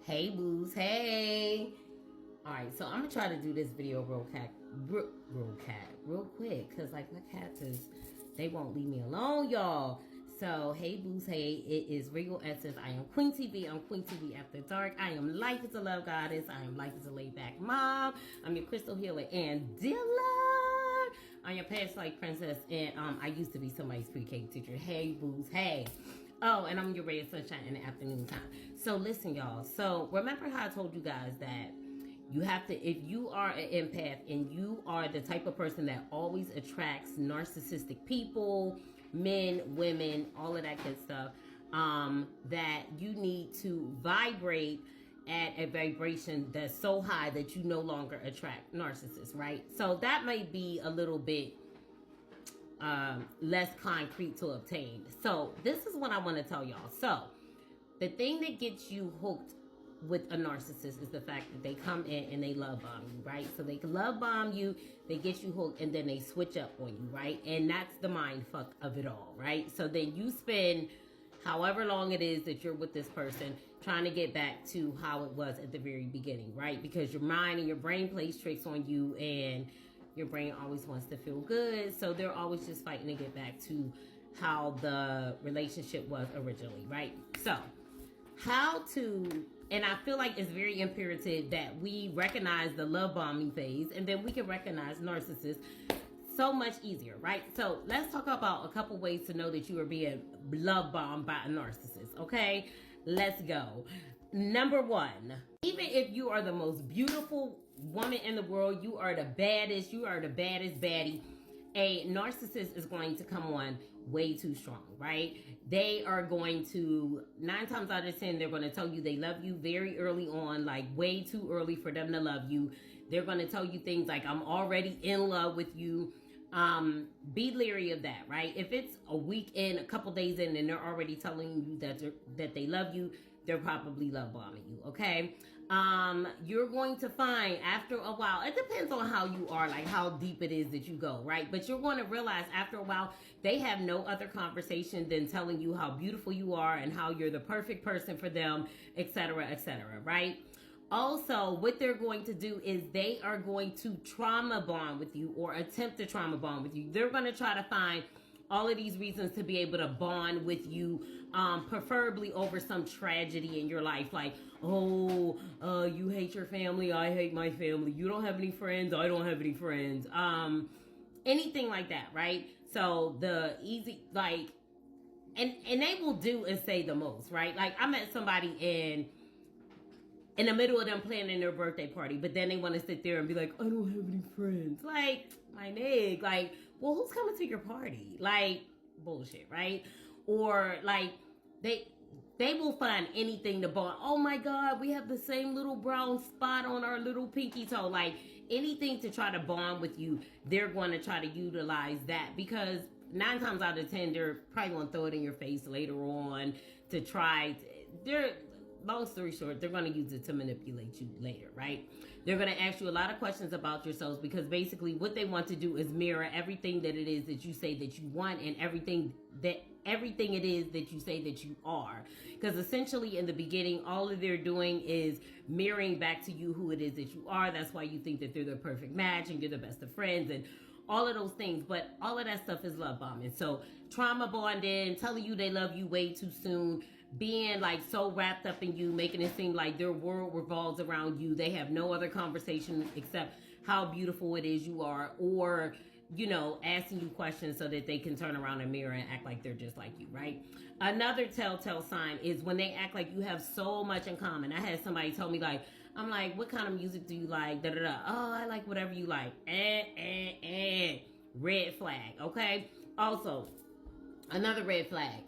Hey boos, hey. Alright, so I'm gonna try to do this video real quick, because like my cats they won't leave me alone, y'all. So hey boos, hey, it is Regal Essence. I am Queen TV. I'm Queen TV After Dark. I am Life is a Love Goddess. I am Life is a Laid Back Mom. I'm your crystal healer and dealer. I'm your past life princess, and I used to be somebody's pre-K teacher. Hey boos, hey. Oh, and I'm your ray of sunshine in the afternoon time. So listen, y'all. So remember how I told you guys that you have to, if you are an empath and you are the type of person that always attracts narcissistic people, men, women, all of that good stuff, that you need to vibrate at a vibration that's so high that you no longer attract narcissists, right? So that may be a little bit less concrete to obtain. So this is what I want to tell y'all. So the thing that gets you hooked with a narcissist is the fact that they come in and they love bomb you, right? So they can love bomb you, they get you hooked, and then they switch up on you, right? And that's the mind fuck of it all, right? So then you spend however long it is that you're with this person trying to get back to how it was at the very beginning, right? Because your mind and your brain plays tricks on you, and your brain always wants to feel good, so they're always just fighting to get back to how the relationship was originally, right? So how to, and I feel like it's very imperative that we recognize the love bombing phase, and then we can recognize narcissists so much easier, right? So let's talk about a couple ways to know that you are being love bombed by a narcissist, okay? Let's go. Number one, even if you are the most beautiful woman in the world, you are the baddest baddie, a narcissist is going to come on way too strong, right? They are going to, 9 times out of 10, they're going to tell you they love you very early on, like way too early for them to love you. They're going to tell you things like, I'm already in love with you. Be leery of that, right? If it's a week in, a couple days in, and they're already telling you that they love you, they're probably love bombing you, okay? You're going to find after a while, it depends on how you are, like how deep it is that you go, right? But you're going to realize after a while, they have no other conversation than telling you how beautiful you are and how you're the perfect person for them, etc., right? Also, what they're going to do is they are going to trauma bond with you or attempt to trauma bond with you. They're going to try to find all of these reasons to be able to bond with you, preferably over some tragedy in your life. Like, you hate your family, I hate my family. You don't have any friends, I don't have any friends. Anything like that, right? So the easy, like, and they will do and say the most, right? Like, I met somebody in the middle of them planning their birthday party, but then they want to sit there and be like, I don't have any friends. Like, my nigga, like, well, who's coming to your party? Like, bullshit, right? Or like, they will find anything to bond. Oh my God, we have the same little brown spot on our little pinky toe. Like, anything to try to bond with you, they're going to try to utilize that, because 9 times out of 10, they're probably going to throw it in your face later on to try. Long story short, they're going to use it to manipulate you later, right? They're going to ask you a lot of questions about yourselves, because basically what they want to do is mirror everything that it is that you say that you want, and everything it is that you say that you are. Because essentially in the beginning, all that they're doing is mirroring back to you who it is that you are. That's why you think that they're the perfect match and you're the best of friends and all of those things. But all of that stuff is love bombing. So trauma bonding, telling you they love you way too soon, being like so wrapped up in you, making it seem like their world revolves around you. They have no other conversation except how beautiful it is you are, or, you know, asking you questions so that they can turn around and mirror and act like they're just like you, right? Another telltale sign is when they act like you have so much in common. I had somebody tell me, like, I'm like, what kind of music do you like? Da da da. Oh, I like whatever you like. Red flag, okay? Also, another red flag.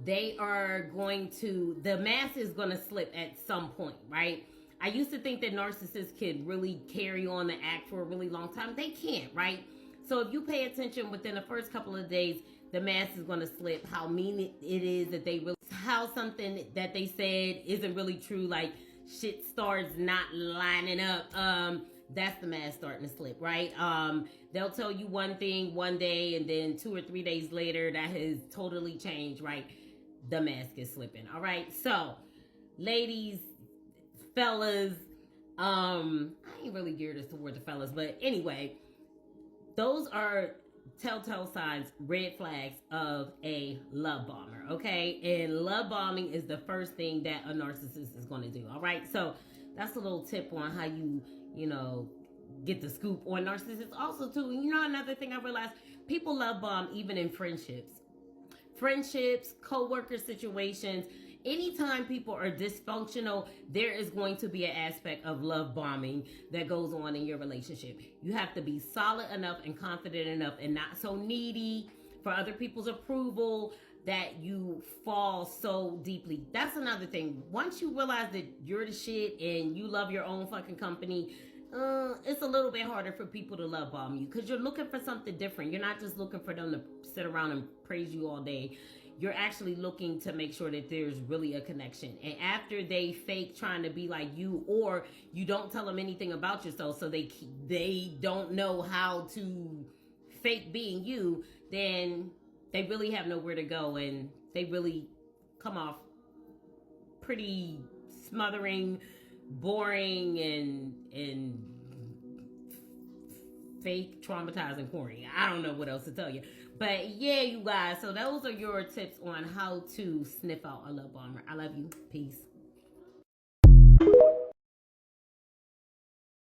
They are going to, the mask is going to slip at some point, right? I used to think that narcissists could really carry on the act for a really long time. They can't, right? So if you pay attention within the first couple of days, the mask is going to slip. How mean it is that they really, how something that they said isn't really true, like shit starts not lining up. That's the mask starting to slip, right? They'll tell you one thing one day, and then 2 or 3 days later, that has totally changed, right? The mask is slipping, all right? So, ladies, fellas, I ain't really geared this toward the fellas, but anyway, those are telltale signs, red flags of a love bomber, okay? And love bombing is the first thing that a narcissist is going to do, all right? So that's a little tip on how you know, get the scoop on narcissists. Also, too, you know, another thing I realized, people love bomb even in friendships, co-worker situations. Anytime people are dysfunctional, there is going to be an aspect of love bombing that goes on in your relationship. You have to be solid enough and confident enough and not so needy for other people's approval that you fall so deeply. That's another thing. Once you realize that you're the shit and you love your own fucking company, it's a little bit harder for people to love bomb you because you're looking for something different. You're not just looking for them to sit around and praise you all day. You're actually looking to make sure that there's really a connection. And after they fake trying to be like you, or you don't tell them anything about yourself, so they don't know how to fake being you, then they really have nowhere to go, and they really come off pretty smothering, boring, and fake, traumatizing, corny. I don't know what else to tell you. But yeah, you guys, so those are your tips on how to sniff out a love bomber. I love you. Peace.